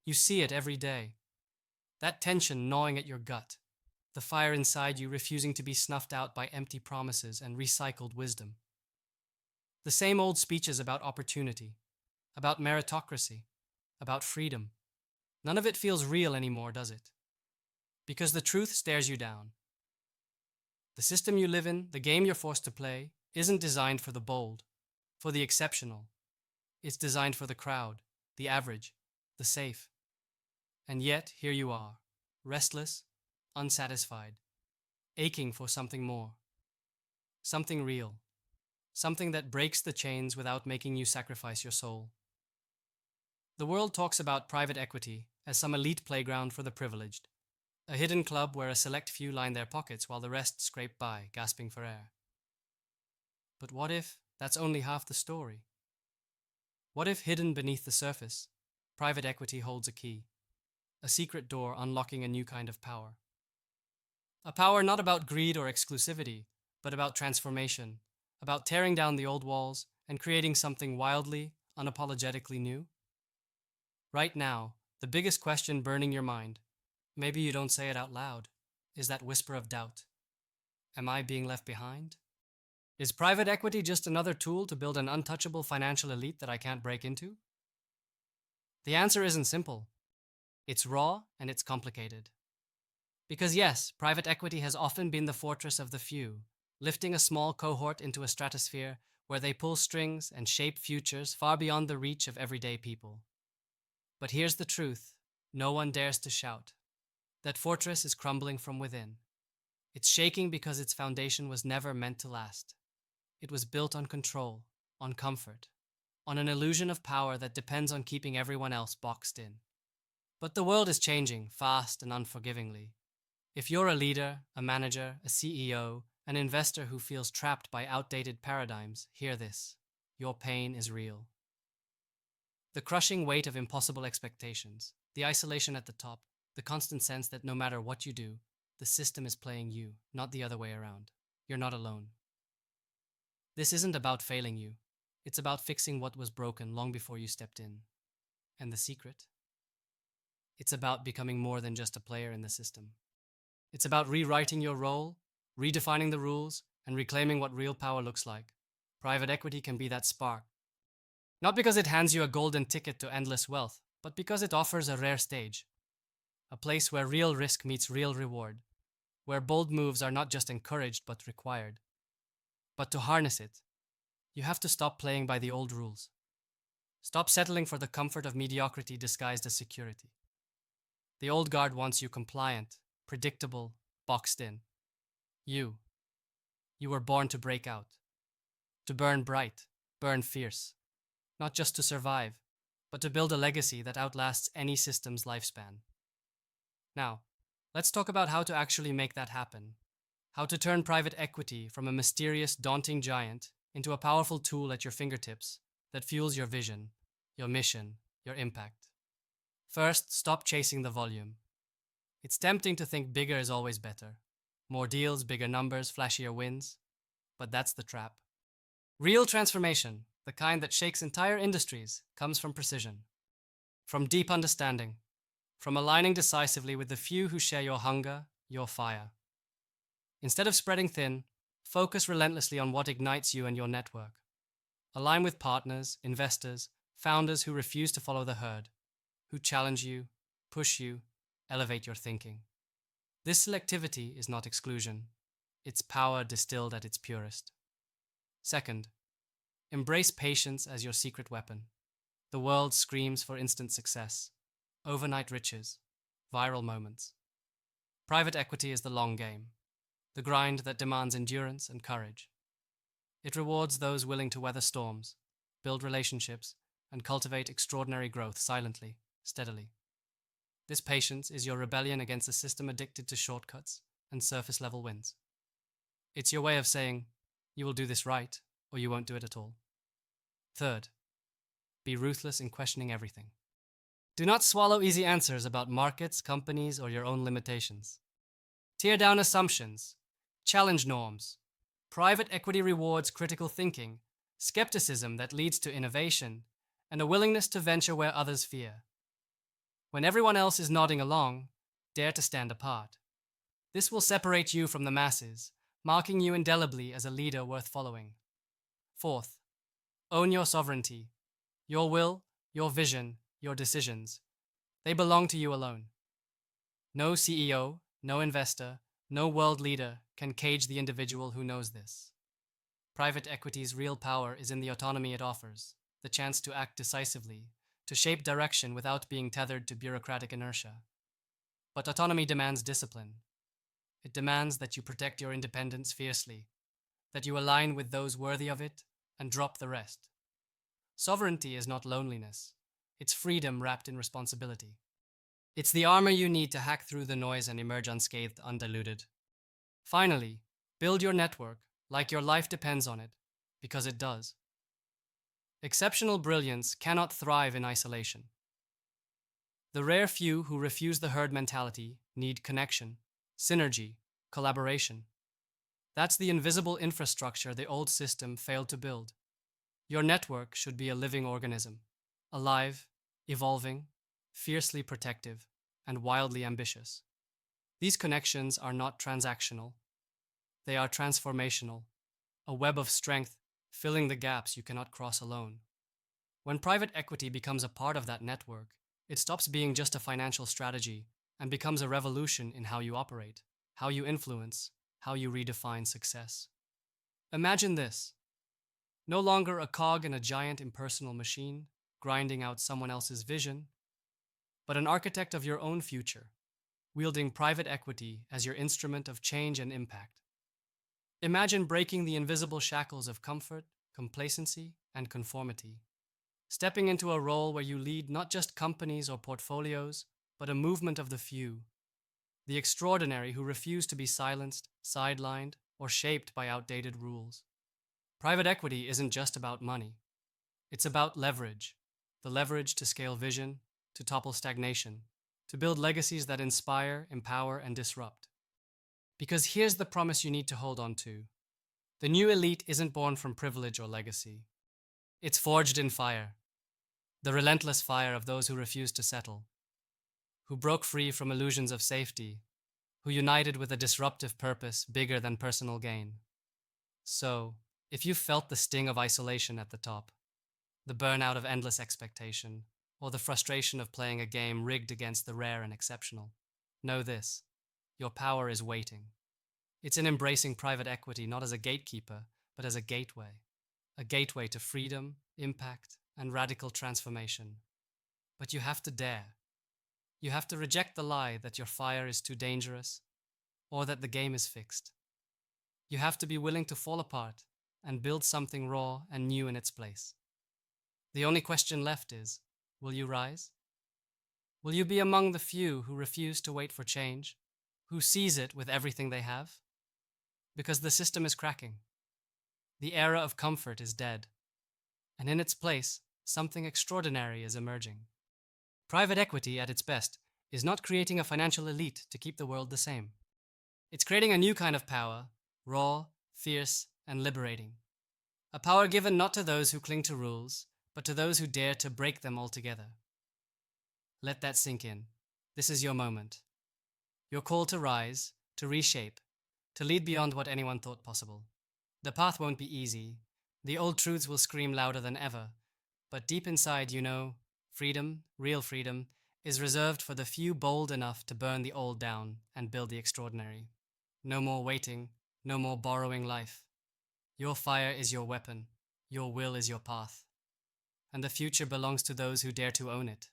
You see it every day. That tension gnawing at your gut, the fire inside you refusing to be snuffed out by empty promises and recycled wisdom. The same old speeches about opportunity, about meritocracy, about freedom. None of it feels real anymore, does it? Because the truth stares you down. The system you live in, the game you're forced to play, isn't designed for the bold, for the exceptional. It's designed for the crowd, the average, the safe. And yet, here you are, restless, unsatisfied, aching for something more, something real, something that breaks the chains without making you sacrifice your soul. The world talks about private equity as some elite playground for the privileged, a hidden club where a select few line their pockets while the rest scrape by, gasping for air. But what if that's only half the story? What if hidden beneath the surface, private equity holds a key, a secret door unlocking a new kind of power? A power not about greed or exclusivity, but about transformation, about tearing down the old walls and creating something wildly, unapologetically new? Right now, the biggest question burning your mind, maybe you don't say it out loud, is that whisper of doubt. Am I being left behind? Is private equity just another tool to build an untouchable financial elite that I can't break into? The answer isn't simple. It's raw and it's complicated. Because yes, private equity has often been the fortress of the few, lifting a small cohort into a stratosphere where they pull strings and shape futures far beyond the reach of everyday people. But here's the truth no one dares to shout. That fortress is crumbling from within. It's shaking because its foundation was never meant to last. It was built on control, on comfort, on an illusion of power that depends on keeping everyone else boxed in. But the world is changing fast and unforgivingly. If you're a leader, a manager, a CEO, an investor who feels trapped by outdated paradigms, hear this. Your pain is real. The crushing weight of impossible expectations, the isolation at the top, the constant sense that no matter what you do, the system is playing you, not the other way around. You're not alone. This isn't about failing you. It's about fixing what was broken long before you stepped in. And the secret? It's about becoming more than just a player in the system. It's about rewriting your role, redefining the rules, and reclaiming what real power looks like. Private equity can be that spark. Not because it hands you a golden ticket to endless wealth, but because it offers a rare stage. A place where real risk meets real reward, where bold moves are not just encouraged but required. But to harness it, you have to stop playing by the old rules. Stop settling for the comfort of mediocrity disguised as security. The old guard wants you compliant, predictable, boxed in. You were born to break out, to burn bright, burn fierce, not just to survive, but to build a legacy that outlasts any system's lifespan. Now, let's talk about how to actually make that happen. How to turn private equity from a mysterious, daunting giant into a powerful tool at your fingertips that fuels your vision, your mission, your impact. First, stop chasing the volume. It's tempting to think bigger is always better. More deals, bigger numbers, flashier wins. But that's the trap. Real transformation, the kind that shakes entire industries, comes from precision, from deep understanding, from aligning decisively with the few who share your hunger, your fire. Instead of spreading thin, focus relentlessly on what ignites you and your network. Align with partners, investors, founders who refuse to follow the herd, who challenge you, push you, elevate your thinking. This selectivity is not exclusion. It's power distilled at its purest. Second, embrace patience as your secret weapon. The world screams for instant success, overnight riches, viral moments. Private equity is the long game, the grind that demands endurance and courage. It rewards those willing to weather storms, build relationships, and cultivate extraordinary growth silently, steadily. This patience is your rebellion against a system addicted to shortcuts and surface-level wins. It's your way of saying, you will do this right, or you won't do it at all. Third, be ruthless in questioning everything. Do not swallow easy answers about markets, companies, or your own limitations. Tear down assumptions, challenge norms. Private equity rewards critical thinking, skepticism that leads to innovation, and a willingness to venture where others fear. When everyone else is nodding along, dare to stand apart. This will separate you from the masses, marking you indelibly as a leader worth following. Fourth, own your sovereignty. Your will, your vision, your decisions. They belong to you alone. No CEO, no investor, no world leader can cage the individual who knows this. Private equity's real power is in the autonomy it offers, the chance to act decisively, to shape direction without being tethered to bureaucratic inertia. But autonomy demands discipline. It demands that you protect your independence fiercely, that you align with those worthy of it and drop the rest. Sovereignty is not loneliness, it's freedom wrapped in responsibility. It's the armor you need to hack through the noise and emerge unscathed, undiluted. Finally, build your network like your life depends on it, because it does. Exceptional brilliance cannot thrive in isolation. The rare few who refuse the herd mentality need connection, synergy, collaboration. That's the invisible infrastructure the old system failed to build. Your network should be a living organism, alive, evolving, fiercely protective, and wildly ambitious. These connections are not transactional. They are transformational, a web of strength filling the gaps you cannot cross alone. When private equity becomes a part of that network, it stops being just a financial strategy and becomes a revolution in how you operate, how you influence, how you redefine success. Imagine this: no longer a cog in a giant impersonal machine, grinding out someone else's vision, but an architect of your own future, wielding private equity as your instrument of change and impact. Imagine breaking the invisible shackles of comfort, complacency, and conformity, stepping into a role where you lead not just companies or portfolios, but a movement of the few, the extraordinary who refuse to be silenced, sidelined, or shaped by outdated rules. Private equity isn't just about money. It's about leverage, the leverage to scale vision, to topple stagnation, to build legacies that inspire, empower, and disrupt. Because here's the promise you need to hold on to. The new elite isn't born from privilege or legacy. It's forged in fire, the relentless fire of those who refuse to settle, who broke free from illusions of safety, who united with a disruptive purpose bigger than personal gain. So, if you felt the sting of isolation at the top, the burnout of endless expectation, or the frustration of playing a game rigged against the rare and exceptional, know this: your power is waiting. It's in embracing private equity not as a gatekeeper, but as a gateway to freedom, impact, and radical transformation. But you have to dare. You have to reject the lie that your fire is too dangerous, or that the game is fixed. You have to be willing to fall apart and build something raw and new in its place. The only question left is, will you rise? Will you be among the few who refuse to wait for change, who seize it with everything they have? Because the system is cracking. The era of comfort is dead, and in its place, something extraordinary is emerging. Private equity, at its best, is not creating a financial elite to keep the world the same. It's creating a new kind of power, raw, fierce, and liberating. A power given not to those who cling to rules, but to those who dare to break them altogether. Let that sink in. This is your moment. Your call to rise, to reshape, to lead beyond what anyone thought possible. The path won't be easy. The old truths will scream louder than ever. But deep inside, you know, freedom, real freedom, is reserved for the few bold enough to burn the old down and build the extraordinary. No more waiting, no more borrowing life. Your fire is your weapon. Your will is your path. And the future belongs to those who dare to own it.